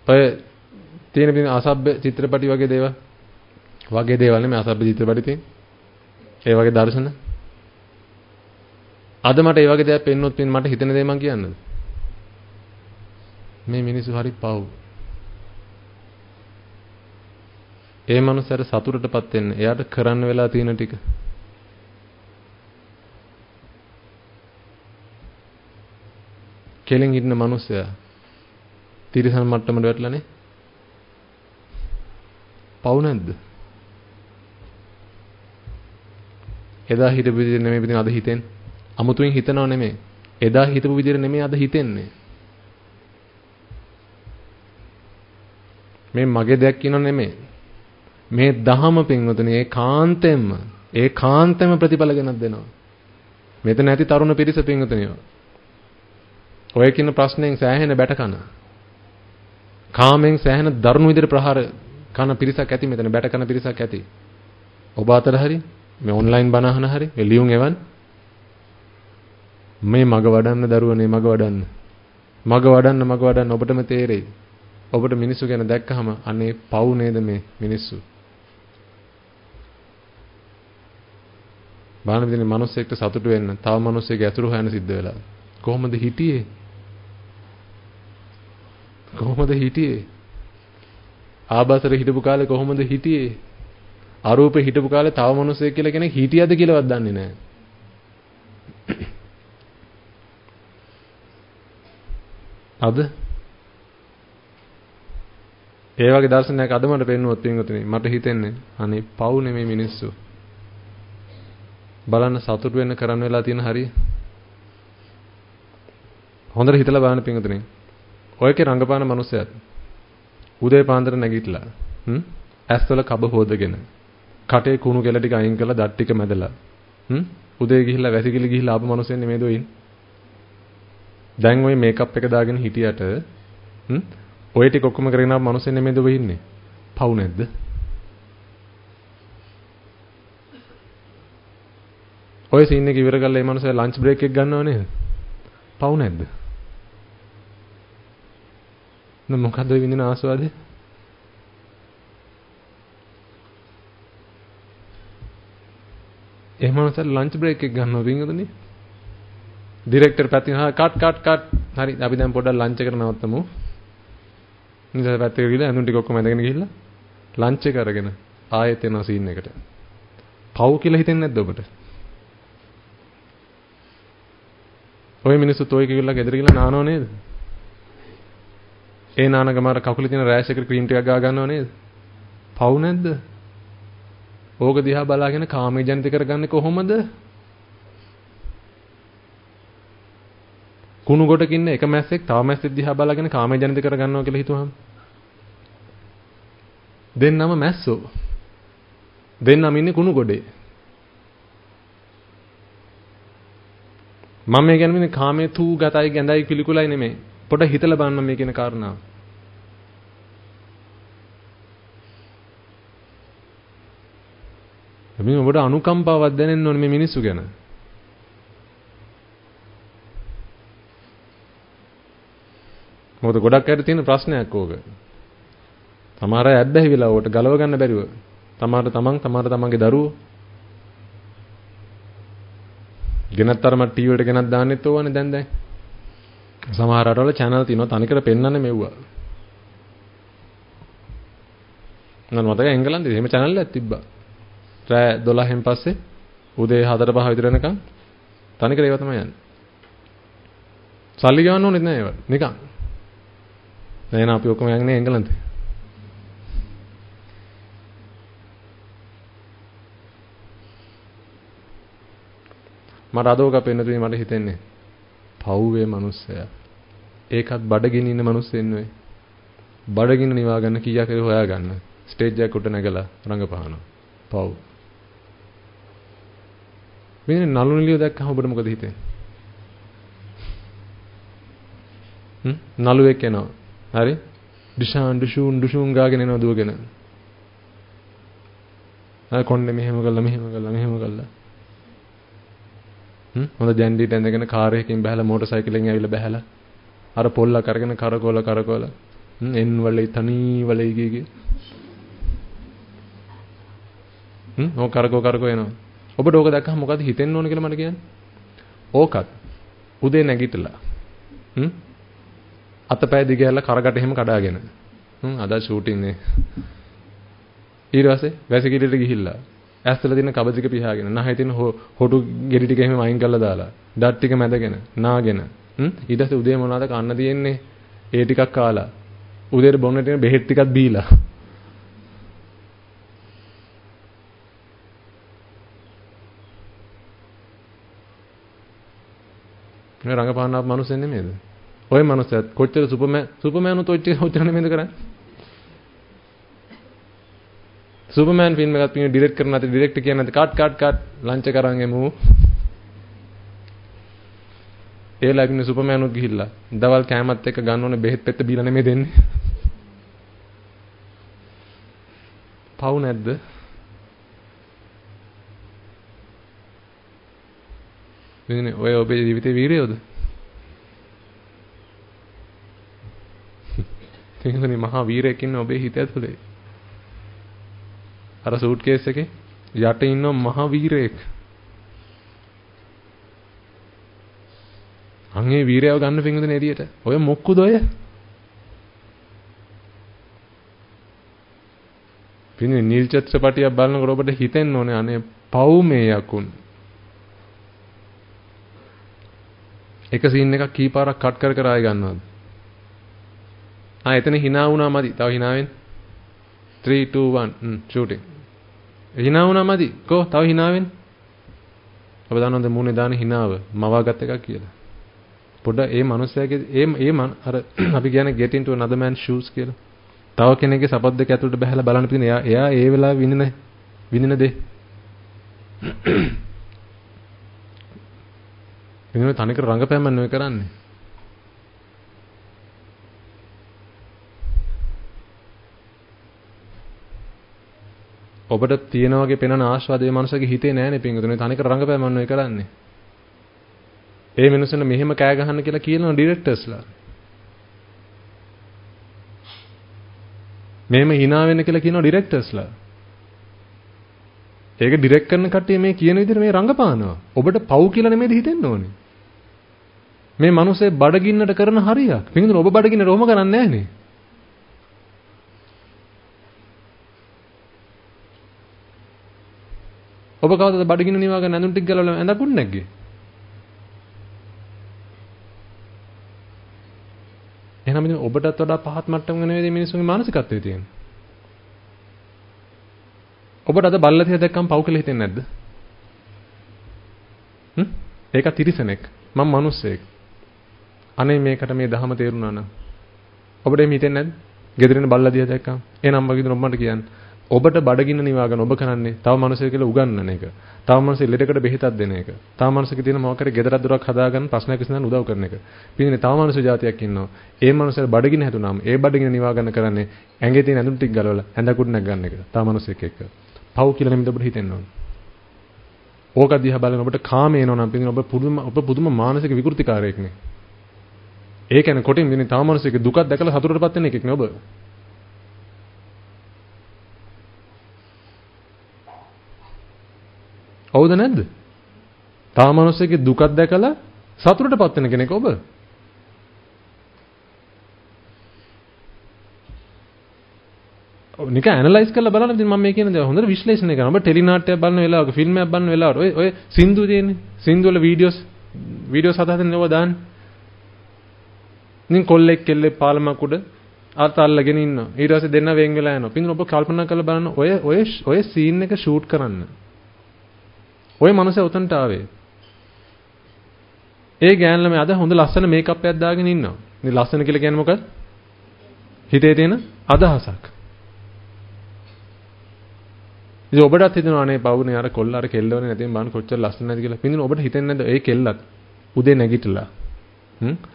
ඔය තියෙන අසභ්‍ය චිත්‍රපටි වගේ දේවල් නෙමෙයි අසභ්‍ය චිත්‍රපටි තියෙන. ඒ වගේ දර්ශන. අද මට ඒ වගේ දේවල් පෙන්නොත් මට හිතෙන දේ මං කියන්නද? මේ මිනිස්සු හරි පව්. ඒ මනුස්සයාට සතුටටපත් වෙන්න එයාට කරන්න වෙලා තියෙන ටික. කෙලින් ඉන්න මනුස්සයා තිරිසන් මට්ටමට වැටලානේ. පව් නැද්ද? එදා හිතපු විදිහට නෙමෙයි පිටින් අද හිතෙන්නේ. අමුතුවෙන් හිතනව නෙමෙයි. එදා හිතපු විදිහට නෙමෙයි අද හිතෙන්නේ. මේ මගේ දෙයක් කියනව නෙමෙයි. මේ දහම පින්වතුනි ඒකාන්තයෙන්ම ප්‍රතිඵල ගෙනත් දෙනවා. මෙතන ඇති තරුණ පිරිස පින්වතුනි. ඔය කියන ප්‍රශ්නෙන් සෑහෙන බැට කන. කාමෙන් සෑහෙන දරුණු විදිහට ප්‍රහාර කන පිරිසක් ඇති මෙතන බැට කන පිරිසක් ඇති. ඔබ අතර හරි මේ ඔන්ලයින් බණ අහන හරි මේ ලියුම් එවන් මේ මග වඩන්න දරුවනේ මග වඩන්න ඔබටම තේරෙයි. ඔබට මිනිස්සු ගැන දැක්කහම අනේ පව් නේද මේ මිනිස්සු. බාන විදිහේ මිනිස්සෙක්ට සතුටු වෙන්න තව මිනිස්සෙක් ඇතුළු හොයන්න සිද්ධ වෙලා. කොහොමද හිටියේ? ආබාසර හිටපු කාලේ කොහොමද හිටියේ? අරූපේ හිටපු කාලේ තව මිනිස්සෙක් කියලා කෙනෙක් හිටියද කියලාවත් දන්නේ නැහැ. අද ඒ වගේ දර්ශනයක් අද මට පෙන්වුවොත් පින්වතුනි මට හිතෙන්නේ අනේ පව් නෙමෙයි මිනිස්සු. බලන්න සතුට වෙන්න කරන්න වෙලා තියෙන හරිය. හොඳට හිතලා බලන්න පින්වතුනි. ඔයකේ රංගපාන මිනිස්සයත් උදේ පාන්දර නැගිටලා ඇස්වල කබ හොදගෙන කටේ කුණු කෙල ටික අයින් කරලා දත් ටික මැදලා උදේ ගිහිල්ලා වැසිකිලි ගිහිල්ලා ආපු මිනිස්සු නෙමෙයි දොයින්. දැන් ওই මේකප් එක දාගෙන හිටියට ඔය ටික ඔක්කොම කරගෙන ආපු මිනිස්සු නෙමෙයි දො වෙන්නේ. පව් නැද්ද? ඔය සීන් එක ඉවර කරලා මේ මිනිස්සු ලන්ච් බ්‍රේක් එක ගන්නව නේද? පව් නැද්ද? මොකද්ද විඳින ආස්වාදේ? එහෙම නැත්නම් ලන්ච් බ්‍රේක් එක ගන්නවා වින්ගදනේ. ඩිරෙක්ටර් පැත්තෙන් කට් හරි අපි දැන් පොඩ්ඩක් ලන්ච් එකට නවත්තමු. ඉතින් පැත්තේ ගිහලා අඳුන් ටික ඔක්කොම ඇඳගෙන ගිහිල්ලා ලන්ච් එක අරගෙන ආයෙත් එනවා සීන් එකට. පව් කියලා හිතෙන්නේ නැද්ද ඔබට? ඔය මිනිස්සු toy කියලා ගෙදර ගිහලා නානව නේද? ඒ නාන ගමර කකුලේ තියෙන රෑෂ් එකට ක්‍රීම් ටිකක් ගා ගන්නව නේද? පව් නැද්ද? ඕක දිහා බලාගෙන කාමයේ ජනිත කරගන්නේ කොහොමද? කුණු ගොඩක ඉන්න එක මැස්සෙක් තව මැස්සෙක් දිහා බලාගෙන කාමයේ ජනිත කරගන්නවා කියලා හිතුවහම දෙන්නම මැස්සෝ. දෙන්නම ඉන්නේ කුණු ගොඩේ. මම මේ කියන්නේ කාමයේ තු ගතයි ගැඳයි පිළිකුලයි නෙමෙයි. පොඩ හිතලා බලන්න මේ කියන කාරණාව. අපි ඔබට අනුකම්පාවක් දැනෙන්න ඕනේ මේ මිනිස්සු ගැන. මොකද ගොඩක් අයට තියෙන ප්‍රශ්නයක් ඕක. සමහර අය ඇබ්බැහි වෙලා ඕකට ගලව ගන්න බැරිව. තමන්ගේ දරුවෝ ගෙනත්තරම ටීවී වලට ගෙනත් දාන්නෙත් ඕවනේ දැන්. සමහර රටවල channel තියෙනවා තනිකර පෙන්වන්නේ මෙව්වා. මම මතකයි එංගලන්තේ එහෙම channel එකක් තිබ්බා. රෑ 12න් පස්සේ උදේ 4-5 විතර වෙනකන් තනිකර ඒවා තමයි යන්නේ. සල්ලි ගන්න ඕනෙත් නෑ ඒවට. නිකන්. දැන් අපි ඔක්කොම යන්නේ එංගලන්තේ. මට අදෝක පෙන්නතුනේ මට හිතෙන්නේ පව්වේ මිනිස්සයා. ඒකත් බඩගින්න ඉන්න මිනිස්සු එන්නේ. බඩගින්න නිවා ගන්න කීයක් හරි හොයා ගන්න. ස්ටේජ් එකකට උඩ නැගලා රංගපහනවා. පව්. මේ නළු නිලිය දැක්කම ඔබට මොකද හිතෙන්නේ? නළුවෙක් එනවා. හරි? ඩුෂුන් ගාගෙන එනවා දුවගෙන. කොණ්ඩේ මෙහෙම කළා. හොඳ ජැන්ඩිට ඇඳගෙන කාර් එකකින් බහලා මෝටර් සයිකලෙන් ඇවිල්ලා බහලා අර පොල්ලක් අරගෙන කරකෝල එන් වලේ තනි වලේ ගියේ. ඕක කරකෝ එනවා. ඔබට ඕක දැක්කම මොකද හිතෙන්න ඕන කියලා මට කියන්න. ඕකත් උදේ නැගිටලා අතපය දිගහැරලා කරකට එහෙම කඩාගෙන අද ෂූටින් නේ. ඊට පස්සේ වැසිකිළියට ගිහිල්ලා ඇස්වල තියෙන කබදික පිහාගෙන නහය තියෙන හොටු ගෙඩි ටික එහෙම අයින් කරලා දාලා දත් ටික මැදගෙන නාගෙන ඊට පස්සේ උදේ මොනවද කන්න තියෙන්නේ? ඒ ටිකක් කාලා උදේට බොන්න තියෙන බෙහෙත් ටිකක් බීලා මේ රංගපාන ආපු මිනිස්සු නෙමෙයිද? ඔය මිනිස්සුත් කොච්චර සුපර්මෑන් උත් ඔය ටික ඔච්චර නෙමෙයිද කරන්නේ? සුපර්මෑන් ෆිල්ම් එකක් පිටින් ඩිරෙක්ට් කරන නැති ඩිරෙක්ටර් කියන්නේ නැති කට් ලංච කරන් එමු. ඒ ලයිෆ්නේ සුපර්මෑන් උත් ගිහිල්ලා දවල් කෑමත් එක්ක ගන්න ඕනේ බෙහෙත් පෙත්ත බීලා නෙමෙයි දෙන්නේ. පව් නැද්ද? ඉතින් ඔය ඔබේ ජීවිතේ වීරයෝද? තින්ගනේ මහා වීරයෙක් ඉන්න ඔබේ හිත ඇතුලේ. අර සූට් කේස් එකේ යට ඉන්න මහා වීරයෙක්. අංගේ වීරයව ගන්න පිංගුදනේ එළියට. ඔය මොක්කුද ඔය? පින්නේ නිල් චිත්‍රපටියක් බලනකොට ඔබට හිතෙන්න ඕනේ අනේ පව් මේ යකුන්. එක සීන් එකක් කීපාරක් කට් කර කර ආයෙ ගන්නවද? එතන hina වුණා මදි. තව hina වෙන්න. 3 2 1 shooting. hina වුණා මදි. කො තව hina වෙන්න. ඔබ දන්නවද මූණේ දාන hinaව මවාගත් එකක් කියලා. පොඩ ඒ මනුස්සයාගේ අර අපි කියන්නේ get into another man's shoes කියලා. තව කෙනෙක්ගේ සපත් දෙක ඇතුළට බහැලා බලන්න පිටින් එයා ඒ වෙලාවේ විඳින දේ. ඉතින් තනිකර රංගපෑම නෙවෙයි කරන්නේ. ඔබට තියෙන වගේ පෙනෙන ආස්වාදයේ මනසගේ හිතේ නෑනේ පින්වතුනි තනිකර රංගපෑම නෙවෙයි කරන්නේ. ඒ මිනිස්සුන්ට මෙහෙම කෑ ගහන්න කියලා කියනවා ඩිරෙක්ටර්ස්ලා. මෙහෙම hina වෙන්න කියලා කියනවා ඩිරෙක්ටර්ස්ලා. ඒක ඩිරෙක්ට් කරන කට්ටිය මේ කියන විදිහට මේ රංගපානවා. ඔබට පව් කියලා නෙමෙයිද හිතෙන්න ඕනේ. මේ මිනිස්සේ බඩගින්නට කරන හරියක්. පින්වතුනි ඔබ බඩගින්නට ඔහොම කරන්නේ නෑනේ. ඔබ කවදාද බඩගින්න නිවාගෙන ඇඳුම් ටික ගලවලා ඇඳකුත් නැග්ගේ? එහෙනම් ඉතින් ඔබටත් වඩා පහත් මට්ටමක නෙවෙයි මේ මිනිස්සුන්ගේ මානසිකත්වය තියෙන්නේ. ඔබට අද බල්ලතිය දැක්කම පව් කියලා හිතෙන්නේ නැද්ද? ඒක තිරිසනෙක්. මම මිනිස්සෙක්. අනේ මේකට මේ ධහම තේරුණා නම් ඔබට එහෙම හිතෙන්නේ නැද්ද? ගෙදරින් බල්ලතිය දැක්කම එහෙනම් මම කියනවා ඔබට කියන්න. ඔබට බඩගින්න නිවාගෙන ඔබ කරන්නේ තව මිනිසෙක් කියලා උගන්වන එක. තව මිනිසෙක් ලෙඩකට බෙහෙතක් දෙන එක. තව මිනිසෙක් තියෙන මොකක් හරි ගෙදරක් දොරක් හදාගන්න ප්‍රශ්නයක් විසඳන්න උදව් කරන එක. පිටින් තව මිනිස්සු జాතියක් ඉන්නවා. ඒ මිනිස්සු බඩගින්න හැදුනාම ඒ බඩගින්න නිවාගන්න කරන්නේ ඇඟේ තියෙන ඇඳුම් ටික ගලවලා ඇඳකුත් නැග ගන්න එක. තව මිනිසෙක් එක්ක. පව් කියලා නෙමෙයි ඔබට හිතෙන්න ඕන. ඕක දිහා බලන ඔබට කාමේ එනවා නම් පිටින් ඔබ පුදුම මානසික විකෘතිකාරයෙක් නේ. ඒ කියන්නේ කොටින් දිනේ තව මිනිසෙක් දුකක් දැකලා සතුටටපත් වෙන එකෙක් නේ ඔබ. හවුද නැද්ද? තව මිනිස්සෙක්ගේ දුකක් දැකලා සතුටටපත් වෙන කෙනෙක් ඔබ. නිකන් ඇනලයිස් කරලා බලන්න ඉතින් මම මේ කියන දේ හොඳට විශ්ලේෂණය කරනවා. ඔබ ටෙලි නාට්‍යයක් බලන වෙලාවක ෆිල්ම් එකක් බලන වෙලාවට ඔය සින්දු තියෙන්නේ. සින්දු වල වීඩියෝස් හදාගෙන ඒවා දාන්න. ඉතින් කොල්ලෙක් කෙල්ලෙක් පාලමක් උඩ අල්ලගෙන ඉන්නවා. ඊට පස්සේ දෙන්න වෙන් වෙලා යනවා. පිටින් ඔබ කල්පනා කරලා බලන්න ඔය සීන් එක ෂූට් කරන්න. ඔය මනුස්සයා උතන්ට ආවේ. ඒ ගෑන් ළමයා අද හොඳ ලස්සන මේකප් එකක් දාගෙන ඉන්නවා. ඉතින් ලස්සන කියලා කියන්නේ මොකක්ද? හිතේ තියෙන අදහසක්. ඉතින් ඔබටත් හිතෙනවා නේ පවුනේ අර කොල්ල අර කෙල්ලවනේ නැතිනම් බලන්න කොච්චර ලස්සන නැති කියලා. පින්දින ඔබට හිතෙන්නේ නැද්ද ඒ කෙල්ලත් උදේ නැගිටලා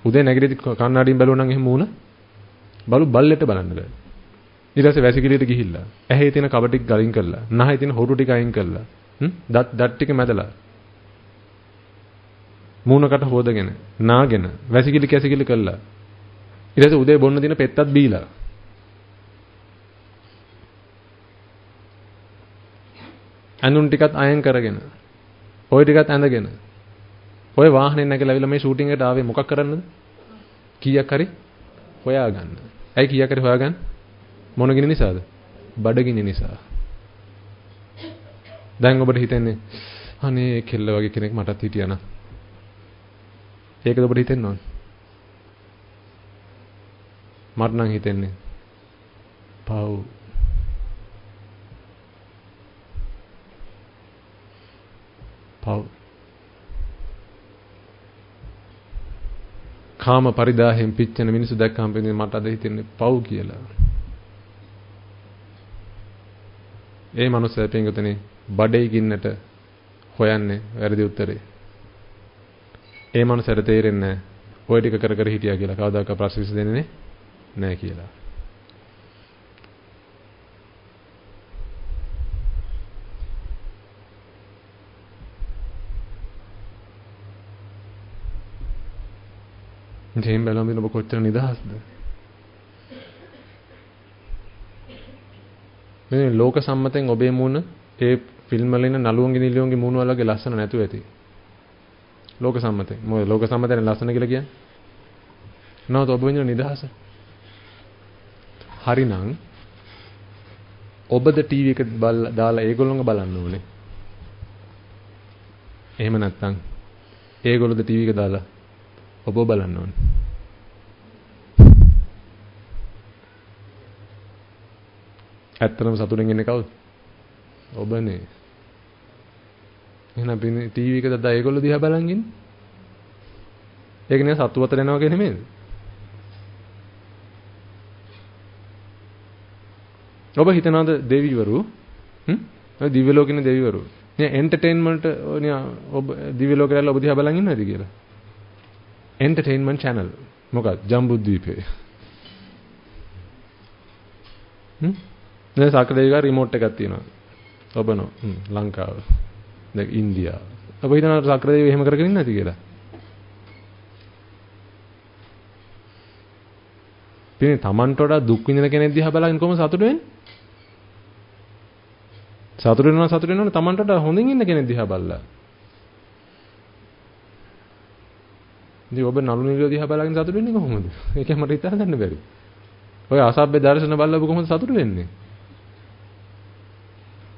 උදේ නැගිටි කන්නඩියෙන් බැලුවා නම් එහෙම වුණා. බල්ලෙට බලන්න බෑ. ඊට පස්සේ වැසිකිළියට ගිහිල්ලා ඇහි තියෙන කබ ටික ගලින් කරලා නහයේ තියෙන හොරු ටික අයින් කරලා දත් ටික මැදලා මූණකට හොදගෙන නාගෙන වැසිකිලි කැසිකිලි කළා ඊට පස්සේ උදේ බොන්න දින පෙත්තක් බීලා. ඇඳුම් ටිකත් අයන් කරගෙන. ඔය ටිකත් ඇඳගෙන. ඔය වාහනේ නැගලා ඇවිල්ලා මේ ෂූටින් එකට ආවේ මොකක් කරන්නද? කීයක් හරි හොයාගන්න. ඇයි කීයක් හරි හොයාගන්න? මොන ගිනි නිසාද? බඩගිනි නිසා. දැන් ඔබට හිතෙන්නේ අනේ කෙල්ල වගේ කෙනෙක් මටත් හිටියා නම්. ඒකද ඔබට හිතෙන්නේ ඕන? මට නම් හිතෙන්නේ පව්. පව්. කාම පරිදාහෙන් පිච්චෙන මිනිස්සු දැක්කම මට අද හිතෙන්නේ පව් කියලා. ඒ මනුස්සයා පින්ගතනේ බඩේ ගින්නට හොයන්නේ වැරදි උත්තරේ. ඒ මනුස්සයාට තේරෙන්නේ නැහැ ඔය ටික කර කර හිටියා කියලා. කවදාකවත් ප්‍රශ්න විසඳෙන්නේ නැහැ කියලා. ජීම් බලමින් ඔබ කොච්චර නිදහස්ද? මේ ලෝක සම්මතෙන් ඔබේ මූණ ඒ ෆිල්ම් වල ඉන්න නළුවන්ගේ නිලියන්ගේ මූණ වලගේ ලස්සන නැතුව ඇති. ලෝක සම්මතෙන්. මොකද ලෝක සම්මතෙන් ලස්සන කියලා කියන්නේ? නෝත ඔබ වෙන නිදහස. හරිනම් ඔබද ටීවී එක දාලා ඒගොල්ලෝම බලන්න ඕනේ. එහෙම නැත්නම් ඒගොල්ලෝද ටීවී එක දාලා ඔබ බලන්න ඕනේ. ඇත්තටම සතුටින් ඉන්නේ කවුද? ඔබනේ. එහෙනම් අපි ටීවී එක දැද්දා ඒගොල්ලෝ දිහා බලන් ඉන්නේ. ඒක නේ සතු වතර යනවා කියන්නේ නෙමෙයිද? ඔබ හිතනවාද දෙවිවරු ඔය දිව්‍ය ලෝකෙනේ දෙවිවරු නේ එන්ටර්ටේන්මන්ට් ඔබ දිව්‍ය ලෝකෙට ඔබ දිහා බලන් ඉන්නවද කියලා? එන්ටර්ටේන්මන්ට් channel මොකක්ද? ජම්බුද්වීපේ. දැන් සාකරේගා රිමෝට් එකක් තියෙනවා. ඔබ නෝ ලංකාව. දැන් ඉන්දියාව. ඔබ හිතනවා සාකරේව එහෙම කරගෙන ඉන්නවද කියලා? පිනේ Tamanට වඩා දුක් විඳින කෙනෙක් දිහා බලගෙන කොහොමද සතුටු වෙන්නේ? සතුටු වෙනවා Tamanට වඩා හොඳින් ඉන්න කෙනෙක් දිහා බලලා. ඉතින් ඔබ නළු නිලිය දිහා බලගෙන සතුටු වෙන්නේ කොහොමද? ඒක මට හිතා ගන්න බැරි. ඔය අසභ්‍ය දර්ශන බලලා ඔබ කොහොමද සතුටු වෙන්නේ?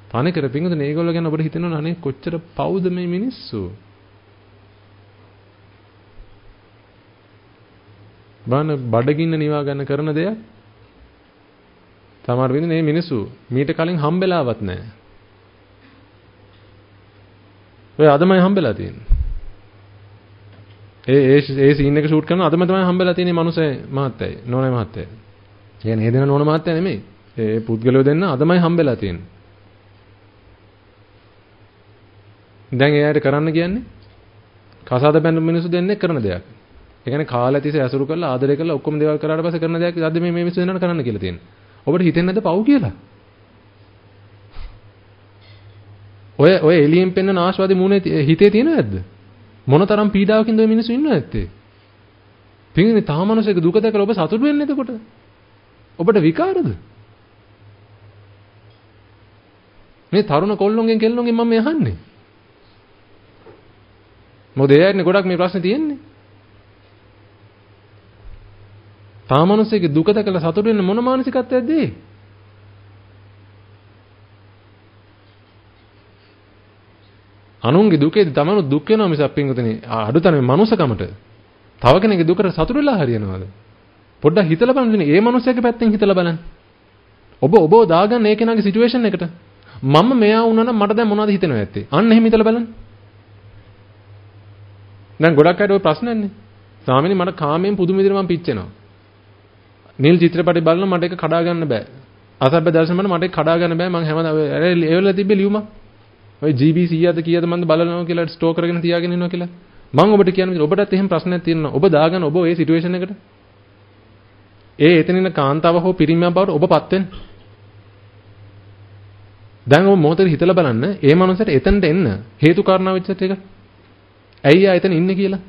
තනේ කර පිංගුදනේ ඒගොල්ලෝ ගැන ඔබට හිතෙනවනේ අනේ කොච්චර පවුද මේ මිනිස්සු. බාන බඩගින්න නිවා ගන්න කරන දෙයක්. සමහර වෙන්නේ මේ මිනිස්සු මීට කලින් හම්බෙලාවත් නැහැ. ඔය අදමයි හම්බෙලා තියෙන්නේ. ඒ සීන් එක ෂූට් කරන අදම තමයි හම්බෙලා තියෙන්නේ මනුස්සේ මහත්තයයි නෝනේ මහත්තයයි. කියන්නේ ඒ දෙන නෝන මහත්තයා නෙමෙයි. ඒ පුද්ගලයෝ දෙන්න අදමයි හම්බෙලා තියෙන්නේ. දැන් එයාට කරන්න කියන්නේ කසාද බැඳු මිනිස්සු දෙන්නේ කරන දෙයක්. ඒ කියන්නේ කාලය තිස්සේ ඇසුරු කරලා ආදරය කරලා ඔක්කොම දේවල් කරාට පස්සේ කරන දෙයක් අද මේ මිනිස්සු දෙන්නට කරන්න කියලා තියෙනවා. ඔබට හිතෙන්නේ නැද්ද පව් කියලා? ඔය එළියෙන් පෙන්වන ආශාවාදී මූණේ හිතේ තියෙනවද නැද්ද? මොනතරම් පීඩාවකින්ද ඔය මිනිස්සු ඉන්නව ඇත්තේ? පිටින් තාම මනුස්සයෙක් දුක දැකලා ඔබ සතුටු වෙන්නේ එතකොට? ඔබට විකාරද? මේ තරුණ කොල්ලොන්ගෙන් කෙල්ලොන්ගෙන් මම අහන්නේ. මොකද එයාටනේ ගොඩක් මේ ප්‍රශ්නේ තියෙන්නේ. තාම මනුස්සයෙක් දුක දැකලා සතුටු වෙන්න මොන මානසිකත්වයක්ද ඒ? අනුන්ගේ දුකේදී තමනුත් දුක් වෙනවා මිසක් පින්වතුනි අඩුතරමේ මනුස්සකමට තව කෙනෙක්ගේ දුකට සතුටු වෙලා හරියනවද? පොඩ්ඩක් හිතලා බලන්න මේ මනුස්සයාගේ පැත්තෙන් හිතලා බලන්න. ඔබ දාගන්න ඒ කෙනාගේ සිටුේෂන් එකට. මම මෙයා වුණා නම් මට දැන් මොනවද හිතෙනව ඇත්තේ? අන්න එහෙම හිතලා බලන්න. දැන් ගොඩක් අයට ওই ප්‍රශ්නන්නේ. ස්වාමීනි මට කාමයෙන් පුදුම විදිහට මම පිච්චෙනවා. නිල් චිත්‍රපටි බලන මට ඒක කඩා ගන්න බෑ. අසභ්‍ය දර්ශන මට ඒක කඩා ගන්න බෑ. මම හැමදාම ඒ වෙලාව තිබ්බේ ලියුමක්. ඔය GB 100ද කීයද මන්ද බලනවා කියලා ස්ටෝක් කරගෙන තියාගෙන ඉන්නවා කියලා. මම ඔබට කියන්නේ ඔබටත් එහෙම ප්‍රශ්නයක් තියෙනවා. ඔබ දාගන්න ඔබ ඒ සිටුේෂන් එකට. එතනින් කාන්තාව හෝ පිරිමියා බවට ඔබපත් වෙන්න. දැන් ඔබ මොහොතේ හිතලා බලන්න ඒ මනුස්සයට එතනට එන්න හේතු කාරණා වෙච්ච එක. ඇයි ආ එතන ඉන්නේ කියලා.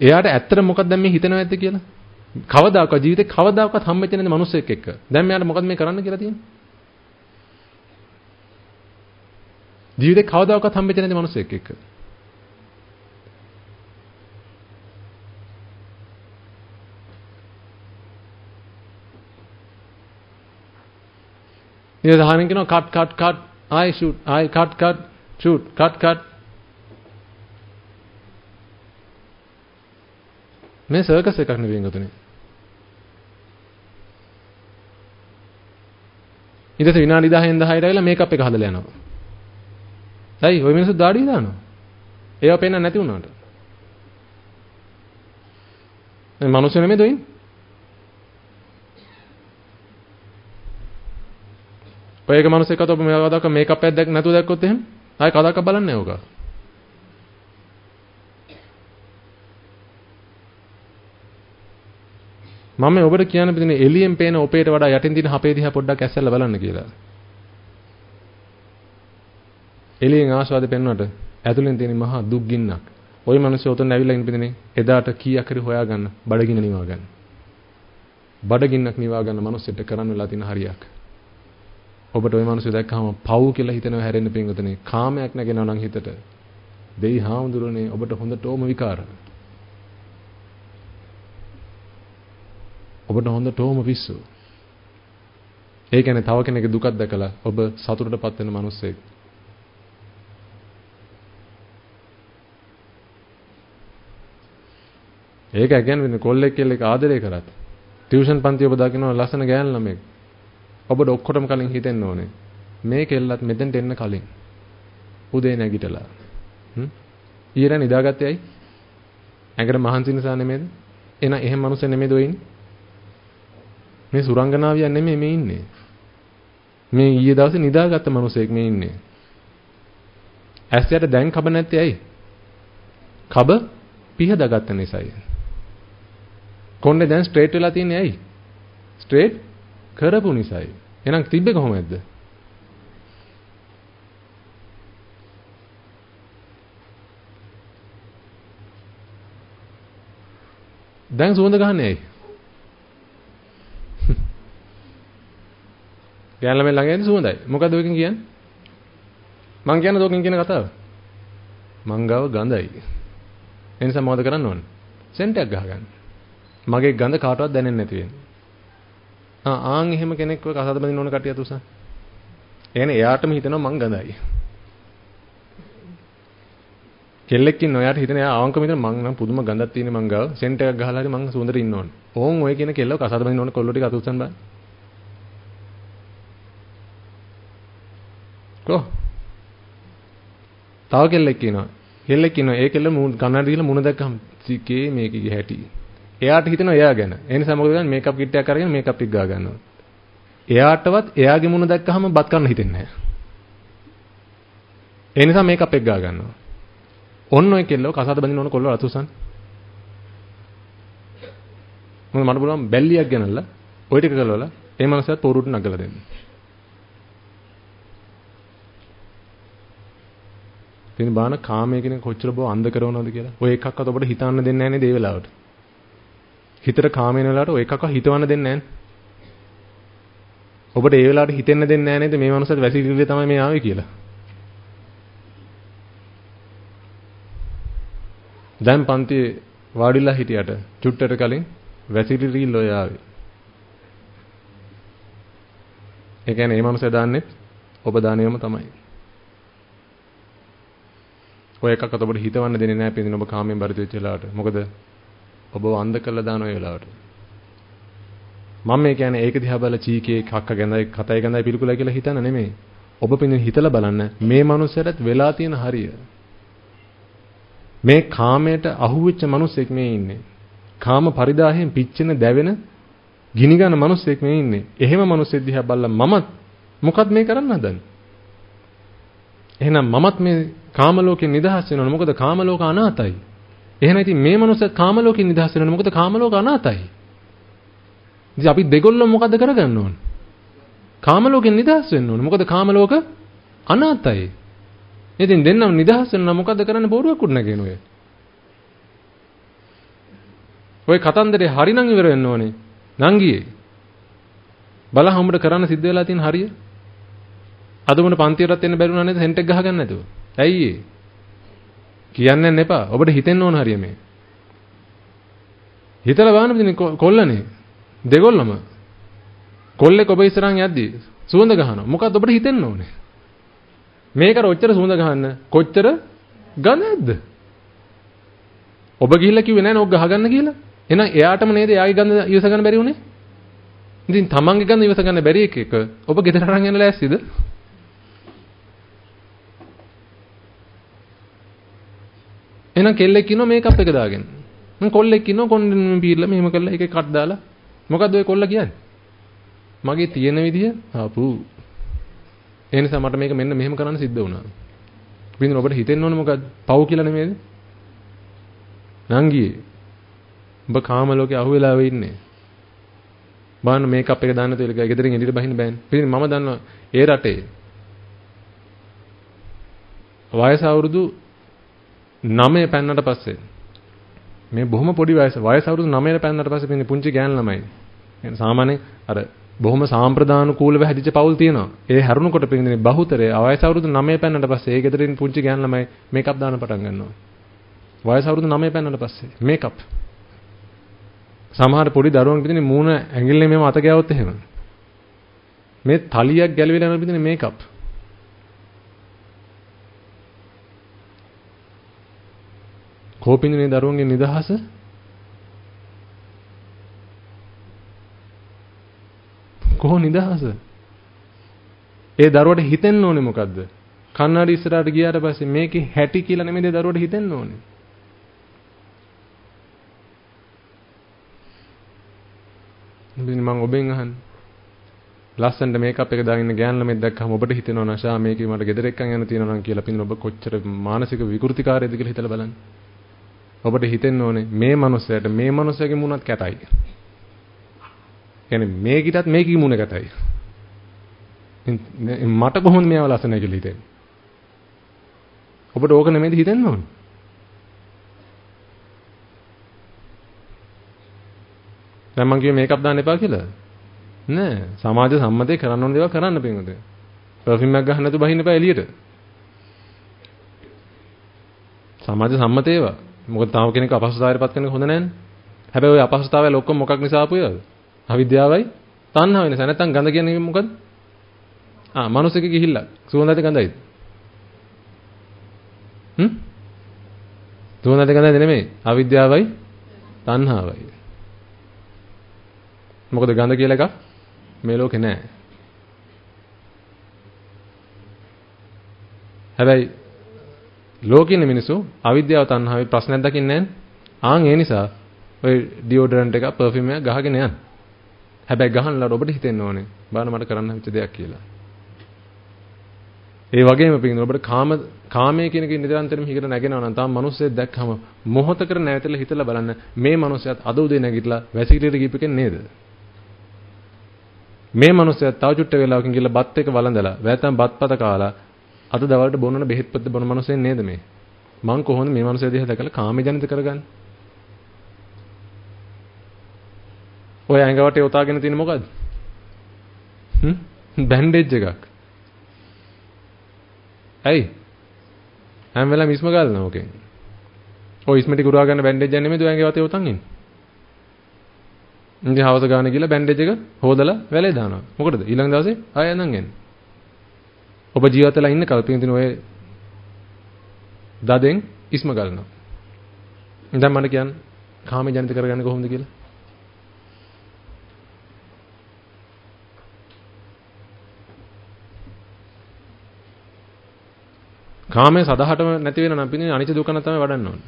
එයාට ඇත්තට මොකක්ද දැන් මේ හිතනවා ඇද්ද කියලා? කවදාකවත් ජීවිතේ කවදාකවත් හම්බෙච්ච නැති මිනිස්සෙක් එක්ක. දැන් මෙයාට මොකද මේ කරන්න කියලා තියෙන්නේ? ජීවිතේ කවදාකවත් හම්බෙච්ච නැති මිනිස්සෙක් එක්ක. ඊට දහනෙන් කියනවා කට් ආයි ෂූට් ආයි කට් ෂූට් කට් මේ සර්කස් එකක් නෙවෙයි නේද? ඊට පස්සේ විනාඩි 10න් 10ට ඇවිල්ලා මේකප් එක හදලා යනවා. ඇයි ওই මිනිස්සු දාඩිය දානවා? ඒවා පේන්න නැති වුණාට. මේ මිනිස්සු නෙමෙයිද වෙන්නේ? ඔය එක මිනිස්සෙක්වත් ඔබ මේවා කවදාක මේකප් එකක් දැක් නැතුව දැක්කොත් එහෙම ආයෙ කවදාක බලන්නේ නැහැ ඔක. මම ඔබට කියන්න බෙදන්නේ එළියෙන් පේන ඔපේට වඩා යටින් තියෙන හපේ දිහා පොඩ්ඩක් ඇස්සෙල්ලා බලන්න කියලා. එළියෙන් ආස්වාදේ පෙන්වන්නට ඇතුලෙන් තියෙන මහා දුක් ගින්නක්. ওই මිනිස්සු උතන ඇවිල්ලා ඉන්න බෙදන්නේ එදාට කීයක් හරි හොයාගන්න බඩගින්න නිවා ගන්න. බඩගින්නක් නිවා ගන්න මිනිස්සුන්ට කරන්න වෙලා තියෙන හරියක්. ඔබට ওই මිනිස්සු දැක්කම පව් කියලා හිතනවා හැරෙන්න පින්වතුනේ. කාමයක් නැගෙනවා නම් හිතට. දෙයි හාමුදුරනේ ඔබට හොඳටම විකාර. ඔබට හොඳටම පිස්සු. ඒ කියන්නේ තව කෙනෙක්ගේ දුකක් දැකලා ඔබ සතුටටපත් වෙන මිනිස්සෙක්. ඒක කියන්නේ කොල්ලෙක් කෙල්ලෙක් ආදරය කරත් ටියුෂන් පන්ති ඔබ දකින්න ලස්සන ගෑනු ළමෙක්. ඔබට ඔක්කොටම කලින් හිතෙන්න ඕනේ මේ කෙල්ලත් මෙතෙන්ට එන්න කලින් උදේ නැගිටලා ඊයර නිදාගත්තේ ඇයි? ඇඟට මහන්සි නිසා නෙමෙයිද? එහෙම මිනිස්සු නෙමෙයිද ඔය ඉන්නේ? මේ සුරංගනාවියක් නෙමෙයි මේ ඉන්නේ. මේ ඊයේ දවසේ නිදාගත්ත මිනිසෙක් මේ ඉන්නේ. ඇස්යට දැන් කබ නැත්තේ ඇයි? කබ පිහදාගත්ත නිසායි. කොණ්ඩේ දැන් ස්ට්‍රේට් වෙලා තියන්නේ ඇයි? ස්ට්‍රේට් කරපු නිසායි. එහෙනම් තිබ්බේ කොහොමද? දැන් සුවඳ ගහන්නේ ඇයි? ගෑනලා ළඟ ඉන්නේ සුවඳයි. මොකද ඔයකින් කියන්නේ? මං කියන්නේ ඔයකින් කියන කතාව. මංගව ගඳයි. ඒ නිසා මොකද කරන්න ඕන? සෙන්ට් එකක් ගහගන්න. මගේ ගඳ කාටවත් දැනෙන්නේ නැති වෙන. ආන් එහෙම කෙනෙක් ඔය කසාද බඳින්න ඕන කටිය තුස. එයානේ එයාටම හිතනවා මං ගඳයි. කෙල්ලෙක් ඉන්න ඔයාට හිතන එයා ආවංකම හිතන මං නම් පුදුම ගඳක් තියෙන මං ගාව සෙන්ට් එකක් ගහලා හරි මං සුවඳට ඉන්න ඕන. ඕන් ඔය කියන කෙල්ලව කසාද බඳින්න ඕන කොල්ලෝ ටික අතුස්සන් බෑ. කො තව කෙල්ලෙක් ඉන්නවා. ඒ කෙල්ල කන්නඩ දීලා මුණ දැක්කම සිකේ මේකේ හැටි. එයාට හිතෙනවා එයා ගැන. ඒ නිසා මොකද කරන්නේ? මේකප් කිට් එකක් අරගෙන මේකප් එක ගා ගන්නවා. එයාටවත් එයාගේ මුණ දැක්කහම බත් කන්න හිතෙන්නේ නැහැ. ඒ නිසා මේකප් එක ගා ගන්නවා. ඔන්න ඔය කෙල්ලව කසාද බඳින්න ඕන කොල්ලෝ අතුසන්. මට බලන්න බැල්ලියක් ගනනලා ඔය ටික කළවලා ඒ මනසත් පොරුට නගලා දෙන්න. තියෙන බාන කාමයේ කෙනෙක් කොච්චර බෝ අන්ධ කරනවද කියලා. ඔය එකක්වත් ඔබට හිතන්න දෙන්නේ නැහැ නේද ඒ වෙලාවට. හිතට කාමේන වෙලාවට ඔය එකක්වත් හිතවන්න දෙන්නේ නැහැ. ඔබට ඒ වෙලාවට හිතෙන්න දෙන්නේ නැහැ නේද මේ මනුස්සයාට වැසිකිළියේ තමයි මේ ආවේ කියලා. දැන් පන්තියේ වාඩිලා හිටියට චුට්ටට කලින් වැසිකිළිය ලෝය ආවේ. ඒ කියන්නේ මේ මනුස්සයා දාන්නේ ඔබ දානියම තමයි. ඔය එකක්වත් ඔබට හිතවන්න දෙන්නේ නැහැ පිටින් ඔබ කාමයෙන් බරිත වෙච්ච වෙලාවට. මොකද ඔබව අන්ධ කරලා දාන ඔය වෙලාවට. මම මේ කියන්නේ ඒක දිහා බලලා චීකේ කක්ක ගැඳයි කතයි ගැඳයි පිළිකුලයි කියලා හිතන නෙමෙයි. ඔබ පිටින් හිතලා බලන්න මේ මනුස්සයාට වෙලා තියෙන හරිය. මේ කාමයට අහුවෙච්ච මනුස්සෙක් මේ ඉන්නේ. කාම පරිදාහයෙන් පිච්චෙන දැවෙන ගිනිගන මනුස්සෙක් මේ ඉන්නේ. එහෙම මනුස්සෙක් දිහා බලලා මමත් මොකක්ද මේ කරන්න හදන්නේ? එහෙනම් මමත් මේ කාම ලෝකෙන් නිදහස් වෙනවා. මොකද කාම ලෝක අනාතයි. එහෙනම් ඉතින් මේ මනුස්සයා කාම ලෝකෙන් නිදහස් වෙනවා. මොකද කාම ලෝක අනාතයි. ඉතින් අපි දෙගොල්ලෝ මොකද කරගන්න ඕන? කාම ලෝකෙන් නිදහස් වෙන්න ඕන. මොකද කාම ලෝක අනාතයි. ඉතින් දෙන්නම නිදහස් වෙනවා මොකද කරන්න බෝරුවක් උඩ නැගෙන ඔය. ඔය කතන්දරේ හරිනම් ඉවර වෙන්න ඕනේ. නංගියේ. බලහන් උඹට කරන්න සිද්ධ වෙලා තියෙන හරිය. අද උඹට පන්තියටත් එන්න බැරි වුණා නේද සෙන්ට් එක ගහගන්න නැතුව. ඇයි ඒ? කියන්නේ නැපා. ඔබට හිතෙන්න ඕන හරිය මේ. හිතලා බලන්න ඉතින් කොල්ලනේ. දෙගොල්ලම. කොල්ලෙක් ඔබ ඉස්සරහන් යද්දී සුවඳ ගහනවා. මොකක්ද ඔබට හිතෙන්න ඕනේ? මේකට ඔච්චර සුවඳ ගහන්න කොච්චර ගඳක්ද? ඔබ ගිහිල්ලා කිව්වේ නෑනේ ඔක් ගහගන්න කියලා. එහෙනම් එයාටම නේද එයාගේ ගඳ ඉවස ගන්න බැරි උනේ? ඉතින් තමන්ගේ ගඳ ඉවස ගන්න බැරි එක ඔබ ගෙදර අරන් යන්න ලෑස්තිද? එහෙනම් කෙල්ලෙක් ඉන්නවා මේකප් එක දාගෙන. කොල්ලෙක් ඉන්නවා කොණ්ඩෙන් පීරලා මෙහෙම කරලා ඒකේ කට් දාලා. මොකද්ද ඔය කොල්ල කියන්නේ? මගේ තියෙන විදිය ආපු. ඒ නිසා මට මේක මෙන්න මෙහෙම කරන්න සිද්ධ වුණා. පිටින් ඔබට හිතෙන්න ඕනේ මොකද්ද? පව් කියලා නෙමෙයිද? නංගියේ. ඔබ කාම ලෝකේ අහුවෙලා වෙ ඉන්නේ. බලන්න මේකප් එක දාන්න තේල ගෙදරින් එළියට බහින්න බෑනේ. පිටින් මම දන්නවා ඒ රටේ වයස අවුරුදු 9 පැන්නට පස්සේ මේ බොහොම පොඩි වයස අවුරුදු 9 පැන්නට පස්සේ පිටින් පුංචි ගෑන් ළමයි. يعني සාමාන්‍ය අර බොහොම සාම්ප්‍රදානුකූලව හැදිච්ච පවුල් තියෙනවා. ඒ හැරුණකොට පිටින් බහුතරේ වයස අවුරුදු 9 පැන්නට පස්සේ ඒ ගෙදරින් පුංචි ගෑන් ළමයි මේකප් දාන්න පටන් ගන්නවා. වයස අවුරුදු 9 පැන්නට පස්සේ මේකප්. සමහර පොඩි දරුවන් පිටින් මූණ ඇඟිල්ලේ මෙහෙම අත ගෑවොත් එහෙම. මේ තලියක් ගැලවිලා යන පිටින් මේකප්. කෝපින්නේ දරුවන්ගේ නිදහස කොහොම නිදහස? ඒ දරුවට හිතෙන්න ඕනේ මොකද්ද? කන්නඩි ඉස්සරහට ගියාට පස්සේ මේකේ හැටි කියලා නෙමෙයි දරුවට හිතෙන්න ඕනේ. මම ඔබෙන් අහන්නේ. ලස්සනට මේකප් එක දාගෙන ගෑන් ළමෙක් දැක්කම ඔබට හිතෙනවා නෂා මේකේ මට ගෙදර එක්කන් යන්න තියෙනවා නම් කියලා පින්න ඔබ කොච්චර මානසික විකෘතිකාරයද කියලා හිතලා බලන්න. ඔබට හිතෙන්න ඕනේ මේ මනුස්සයාගේ මුණත් කැටයි. يعني මේකිටත් මේකේ මුණ කැටයි. මට කොහොමද මේව ලස්සනයි කියලා හිතෙන්නේ? ඔබට ඕක නෙමෙයිද හිතෙන්න ඕනේ? දැන් මං කිව්වේ මේකප් දාන්න එපා කියලා. නෑ සමාජ සම්මතේ කරන්න ඕන දේවල් කරන්න පින්වද. පර්ෆියුම් එකක් ගන්න නැතුව බහින්න එපා එළියට. සමාජ සම්මත ඒවා. මොකද තාම කෙනෙක් අපහසුතාවයටපත් කරන එක හොඳ නෑනේ. හැබැයි ওই අපහසුතාවය ඔක්කොම මොකක් නිසා ආපු ඒවාද? අවිද්‍යාවයි තණ්හාවයි නිසා. නැත්තම් ගඳ කියන්නේ මොකද්ද? මනුස්සෙක ගිහිල්ලා සුවඳද ගඳයිද? සුවඳද ගඳයිද නෙමෙයි. අවිද්‍යාවයි තණ්හාවයි. මොකද ගඳ කියලා එකක් මේ ලෝකේ නෑ. හැබැයි ලෝකේ ඉන්න මිනිස්සු අවිද්‍යාව තණ්හාවේ ප්‍රශ්නයක් දකින්නේ නෑනේ. ඒ නිසා ඔය ඩියෝඩරන්ට් එක පර්ෆියුම් එක ගහගෙන යන්න. හැබැයි ගහන්නලා ඔබට හිතෙන්න ඕනේ බලන්න මට කරන්න හිත දෙයක් කියලා. ඒ වගේම පිටින් ඔබට කාමයේ කියන එක නිරන්තරයෙන්ම හිකට නැගෙනවා නම් තාම මිනිස්සෙක් දැක්කම මොහොතකට නැවතලා හිතලා බලන්න මේ මිනිස්සයාත් අද උදේ නැගිටලා වැසිකිළියට ගිහපෙකෙන් නේද? මේ මිනිස්සයා තව චුට්ට වෙලාවකින් ගිහලා බත් එක වළඳලා වැත්තම් බත්පත කාලා අද දවල්ට බොන්නන බෙහෙත් පොත් බොන මිනිස්සෙන් නේද මේ? මං කොහොමද මේ මිනිස්සයා දිහා දැකලා කාම ජනිත කරගන්නේ? ඔය ඇඟවට යොතාගෙන තියෙන මොකද්ද? බැන්ඩේජ් එකක්. ඇයි? හැම වෙලාවෙම ඉස්ම ගාලනවා ඕකෙන්. ඔය ඉස්ම ටික උරා ගන්න බැන්ඩේජ් එක නෙමෙයි ඔය ඇඟවට යොතන් ඉන්නේ. ඉතින් හවස ගාන ගිහලා බැන්ඩේජ් එක හොදලා වැලේ දානවා. මොකටද? ඊළඟ දවසේ ආයෙ යනන් එන්නේ. ඔබ ජීවත් වෙලා ඉන්න කල්පින් දින ඔය දදෙන් ඉස්ම ගලනවා. දැන් මට කියන්න කාම ජනිත කරගන්නේ කොහොමද කියලා? කාමයේ සදහටම නැති වෙන නම් පින්නේ අනිච්ච දුක්ඛන තමයි වඩන්න ඕනේ.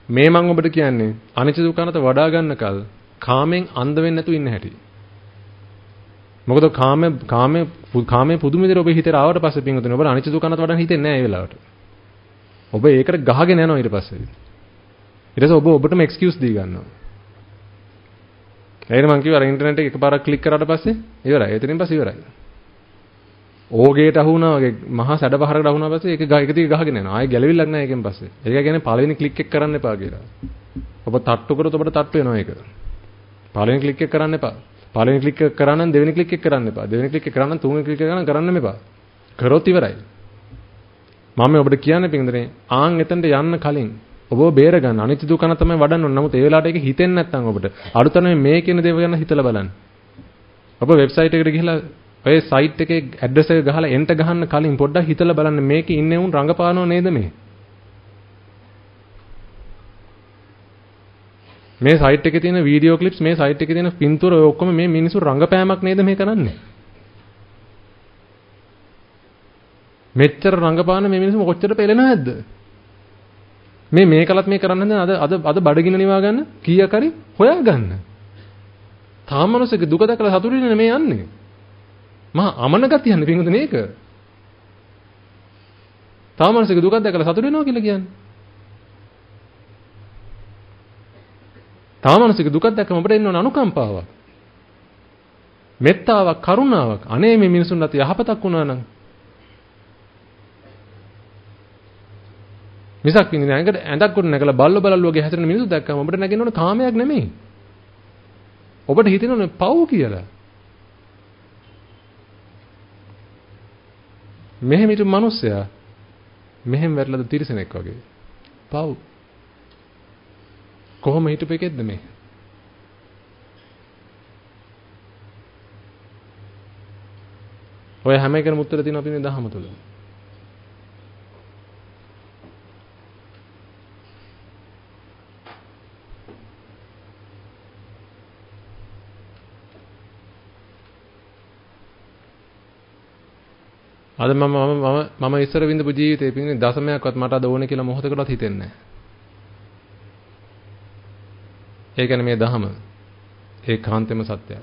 මේ මම ඔබට කියන්නේ අනිච්ච දුක්ඛනත වඩා ගන්නකල් කාමෙන් අන්ධ වෙන්නේ නැතුව ඉන්න හැටි. මොකද කාමයේ පුදුම විදිහට ඔබේ හිතේ ආවට පස්සේ පින්වතුනි ඔබට අනිච්ච දුක්ඛනත වඩන්න හිතෙන්නේ නැහැ ඒ වෙලාවට. ඔබ ඒකට ගහගෙන යනවා ඊට පස්සේ. ඊට පස්සේ ඔබටම එක්ස්කියුස් දී ගන්නවා. ඒකට මම කිව්වා අර ඉන්ටර්නෙට් එක එකපාරක් ක්ලික් කරාට පස්සේ ඉවරයි. එතනින් පස්සේ ඉවරයි. ඕගේට අහු වුණා වගේ මහා සැඩ පහරකට අහු වුණා පස්සේ ඒක එක දිග ගහගෙන යනවා. ආයෙ ගැලවිල්ලක් නැහැ ඒකෙන් පස්සේ. ඒක කියන්නේ පළවෙනි ක්ලික් එක කරන්න එපා කියලා. ඔබ තට්ටු කරොත් ඔබට තට්ටු වෙනවා ඒක. පළවෙනි ක්ලික් එක කරන්න එපා. පළවෙනි ක්ලික් එක කරා නම් දෙවෙනි ක්ලික් එක කරන්න එපා. දෙවෙනි ක්ලික් එක කරා නම් තුන්වෙනි ක්ලික් එක කරන්න එපා. කරොත් ඉවරයි. මම ඔබට කියන්නේ පින්දනේ ආන් එතනට යන්න කලින් ඔබව බේර ගන්න අනිත්‍ය දුකන තමයි වඩන්න ඕනේ. නමුත් ඒ වෙලාවට ඒක හිතෙන්නේ නැත්නම් ඔබට අලුතෙන් මේ කියන දේව ගැන හිතලා බලන්න. ඔබ වෙබ්සයිට් එකට ගිහිල්ලා ඔය සයිට් එකේ ඇඩ්‍රස් එක ගහලා එන්ටර් ගහන්න කලින් පොඩ්ඩක් හිතලා බලන්න මේකේ ඉන්නේ උන් රංගපානව නේද මේ? මේ සයිට් එකේ තියෙන වීඩියෝ ක්ලිප්ස් මේ සයිට් එකේ තියෙන පින්තූර ඔය ඔක්කොම මේ මිනිස්සු රංගපෑමක් නේද මේ කරන්නේ? මෙච්චර රංගපාන මේ මිනිස්සු කොච්චර පෙළෙනවද නැද්ද? මේකලත් මේ කරන්න හදන අද බඩගින්න නිවා ගන්න කීයක් හරි හොයා ගන්න. තාම මිනිස්සුගේ දුක දැකලා සතුටු වෙන්නේ මේ යන්නේ. මහා අමන ගතියන්නේ පින්වතුනි මේක. තාම මිනිස්සුගේ දුක දැකලා සතුටු වෙනවා කියලා කියන්නේ. තාම මිනිස්සුගේ දුක දැක්කම අපිට එන්න ඕන අනුකම්පාවක්. මෙත්තාවක්, කරුණාවක්. අනේ මේ මිනිසුන්ට යහපතක් වුණා නම් මිසක් ඉන්නේ නැගට ඇඳක් කොට නැගලා බල්ල බලල්ල වගේ හැසිරෙන මිනිස්සු දැක්කම ඔබට නැගෙන්න ඕන කාමයක් නෙමෙයි. ඔබට හිතෙනවනේ පව් කියලා. මෙහෙම හිටු මිනිස්සයා මෙහෙම වැටලාද තිරසනෙක් වගේ. පව්. කොහොම හිටපු එකෙක්ද මේ? ඔය හැම එකකම උත්තර තියෙනවා අපි මේ දහම තුල. අද මම ඉස්සර විඳපු ජීවිතේ පින්නේ දශමයක්වත් මට අද ඕනේ කියලා මොහොතකටවත් හිතෙන්නේ නැහැ. ඒ කියන්නේ මේ දහම ඒකාන්තෙම සත්‍යය.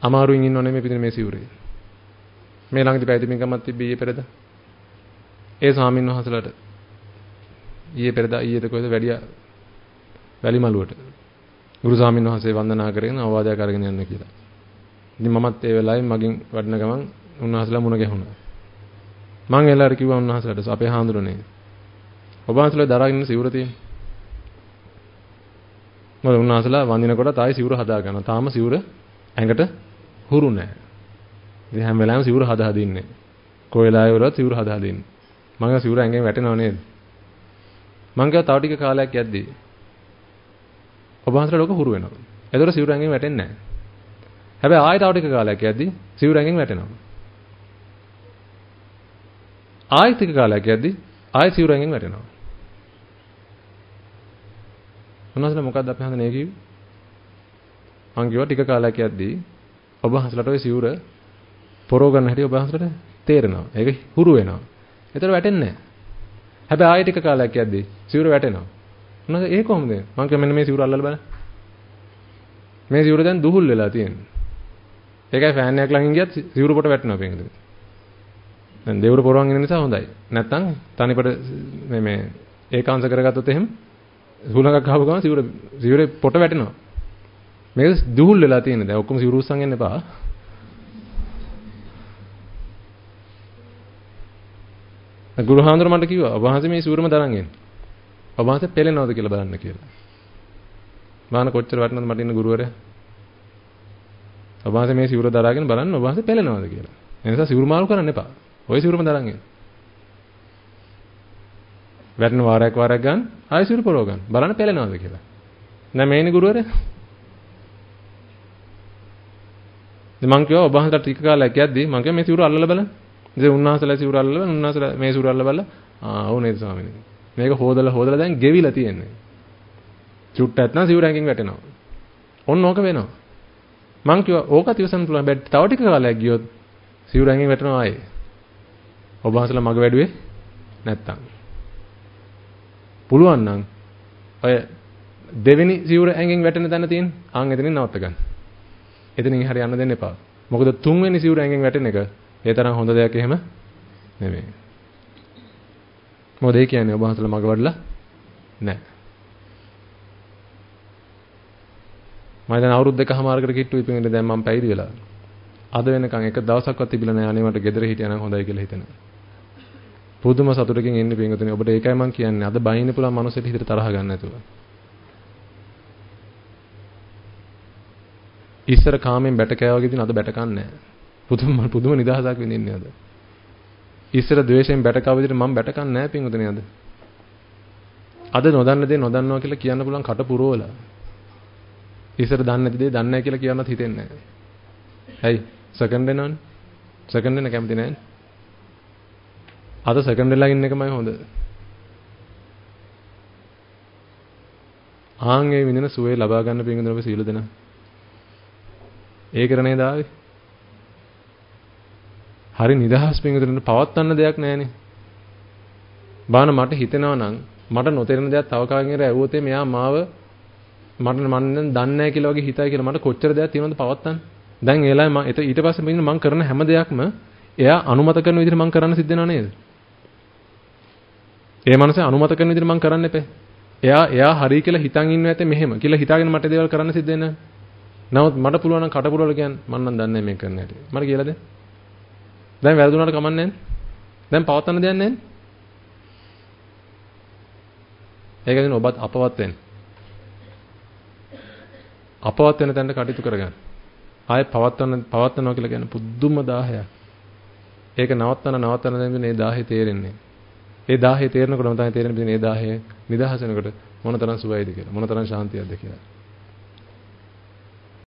අමාරුවෙන් ඉන්නෝනේ මේ පිටින් මේ සිවුරේ. මේ ළඟදී පැවිදිමින්කමක් තිබ්බේ ඊයේ පෙරේද? ඒ ස්වාමීන් වහන්සේලාට ඊයේද කොහෙද වැඩියා වැලිමලුවට. ගුරු ස්වාමීන් වහන්සේ වන්දනා කරගෙන අවවාදයක් අරගෙන යන්න කියලා. ඉතින් මමත් ඒ වෙලාවේ මගෙන් වඩන ගමන් උන්වහන්සේලා මුණ ගැහුණා. මං එලාර කිව්වා උන්වහන්සේලාට අපේ හාමුදුරනේ ඔබ වහන්සේලා දරාගෙන ඉන්න සිවුර තියෙන. මොකද උන්වහන්සේලා වඳිනකොට තායි සිවුර හදා ගන්නවා. තාම සිවුර ඇඟට හුරු නැහැ. ඉතින් හැම වෙලාවෙම සිවුර හදා දින්නේ. කොයි වෙලාවෙ වලත් සිවුර හදා දින්නේ. මං සිවුර ඇඟෙන් වැටෙනව නේද? මං කිව්වා තව ටික කාලයක් යද්දී ඔබ වහන්සේලා ලෝක හුරු වෙනවා. ඒතර සිවුර ඇඟෙන් වැටෙන්නේ නැහැ. හැබැයි ආයෙ තව ටික කාලයක් යද්දී සිවුර ඇඟෙන් වැටෙනවා. ආයෙ ටික කාලයක් යද්දී ආයෙ සිවුර ඇඟෙන් වැටෙනවා. උන්වහන්සේලා මොකද්ද අපි හඳුනේ කිව්වේ? මං කිව්වා ටික කාලයක් යද්දී ඔබ වහන්සේලාට ওই සිවුර පොරව ගන්න හැටි ඔබ වහන්සේලාට තේරෙනවා. ඒක හුරු වෙනවා. ඒතර වැටෙන්නේ නැහැ. හැබැයි ආයෙ ටික කාලයක් යද්දී සිවුර වැටෙනවා. උන්වහන්සේ ඒ කොහොමද? මං කිව්වා මෙන්න මේ සිවුර අල්ලලා බලන්න. මේ සිවුර දැන් දුහුල් වෙලා තියෙන්නේ. ඒකයි ෆෑන් එකක් ළඟින් ගියත් සිවුර පොට වැටෙනවා පින්කද. දැන් දෙවුර පොරවන් ඉන්න නිසා හොඳයි. නැත්තම් තනිපට මේ ඒකාංශ කරගත්තොත් එහෙම සුලඟක් ගහපු ගමන් සිවුරේ පොට වැටෙනවා. මේක දුහුල් වෙලා තියෙන්නේ. දැන් ඔක්කොම සිවුර උස්සන් යන්න එපා. ගුරුහාඳුර මට කිව්වා ඔබ වහන්සේ මේ සිවුරම දරන් එන්න. ඔබ වහන්සේ පෙලෙනවද කියලා බලන්න කියලා. මාන කොච්චර වටිනවද මට ඉන්න ගුරුවරයා. ඔබ වහන්සේ මේ සිවුර දරාගෙන බලන්න ඔබ වහන්සේ පෙලෙනවද කියලා. ඒ නිසා සිවුරු මාරු කරන්න එපා. ඔය සිවුරම දරන් එන්න. වැටෙන වාරයක් ගන්න ආයෙ සිවුර පොරව ගන්න. බලන්න පෙලෙනවද කියලා. නෑ මේනේ ගුරුවරයා. ඉතින් මං කිව්වා ඔබ වහන්සේට ටික කාලයක් යද්දී මං කිව්වා මේ සිවුර අල්ලලා බලන්න. ඉතින් උන්වහන්සේලා සිවුර අල්ලලා බලන්න උන්වහන්සේලා මේ සිවුර අල්ලලා බලලා ඔව් නේද ස්වාමීනි. මේක හොදලා දැන් ගෙවිලා තියෙන්නේ. චුට්ට නැත්නම් සිවුර ඇඟින් වැටෙනවා. ඔන්න ඕක වෙනවා. මං කිව්වා ඕකත් ඉවසන්න පුළුවන්. බැත් තව ටික කාලයක් ගියොත් සිවුර ඇඟින් වැටෙනවා ආයේ. ඔබ වහන්සේලා මග වැඩුවේ නැත්තම්. පුළුවන් නම් ඔය දෙවෙනි සිවුර ඇඟින් වැටෙන තැන තියෙන එතනින් නවත්ත ගන්න. එතනින් හරිය යන්න දෙන්න එපා. මොකද තුන්වෙනි සිවුර ඇඟින් වැටෙන එක ඒ තරම් හොඳ දෙයක් එහෙම නෙමෙයි. මොකද ඒ කියන්නේ ඔබ වහන්සේලා මග වඩලා නැහැ. මම දැන් අවුරුදු 2කමාරකට කිට්ටුයි පිටින් දැන් මම පැවිදි වෙලා. අද වෙනකන් එක දවසක්වත් තිබිලා නැහැ අනේ මට ගෙදර හිටියනම් හොඳයි කියලා හිතෙනවා. පුදුම සතුටකින් ඉන්නේ පිටින් ඔබට ඒකයි මම කියන්නේ අද බයින්න පුළුවන් මනුස්සයෙක් හිතට තරහ ගන්න නැතුව. ඉස්සර කාමෙන් බැට කෑවගේ ඉතින් අද බැට කන්නේ නැහැ. පුදුම නිදහසක් විඳින්නේ අද. ඉස්සර ද්වේෂයෙන් බැට කව විදිහට මම බැට කන්නේ නැහැ පින්වතුනි අද. අද නොදන්න දේ නොදන්නවා කියලා කියන්න පුළුවන් කට පුරවලා. ඉස්සර දන්නේ නැති දේ දන්නේ නැහැ කියලා කියන්නත් හිතෙන්නේ නැහැ. ඇයි? සෙකන්ඩ් වෙනවනේ. සෙකන්ඩ් වෙන කැමති නැහැ. අද සෙකන්ඩ් වෙලා ඉන්න එකමයි හොඳ. ආන්ගේ විඳින සුවේ ලබා ගන්න පින්වතුනි ඔබ සීල දෙනා. ඒ කරන්නේ දාවේ. හරි නිදහස් පින්වතුනි පවත්වන්න දෙයක් නැහැනේ. බාන මට හිතෙනවා නම් මට නොතේරෙන දෙයක් තව කාගෙන් හරි ඇහුවොත් මෙයා මාව මම දන්නේ නැහැ කියලා වගේ හිතයි කියලා මට කොච්චර දෙයක් තියෙනවද පවත්තන්න. දැන් ඒලා මම ඊට පස්සේ මම කරන හැම දෙයක්ම එයා අනුමත කරන විදිහට මම කරන්න සිද්ධ වෙනව නේද? ඒ මනසේ අනුමත කරන විදිහට මම කරන්න එපේ. එයා හරි කියලා හිතන් ඉන්නව ඇතේ මෙහෙම කියලා හිතාගෙන මට දේවල් කරන්න සිද්ධ වෙන්නේ නැහැ. නමුත් මට පුළුවන් නම් කටපුරවල කියන්නේ මම නම් දන්නේ මේක කරන්න හැටි. මට කියලා දෙන්න. දැන් වැරදුනාට කමන්නේ නැහැ. දැන් පවත්තන්න දෙයක් නැහැ. ඒකෙන් ඔබත් අපවත් වෙන්න. අපවත් වෙන තැනට කටයුතු කරගන්න. ආයෙ පවත්වනවා කියලා කියන්නේ පුදුම 1000ක්. ඒක නවත්තන දැන් මේ 1000 තේරෙන්නේ. ඒ 1000 තේරෙනකොටම තමයි තේරෙන්නේ මේ 1000 නිදහස වෙනකොට මොනතරම් සුවයිද කියලා. මොනතරම් ශාන්තියක්ද කියලා.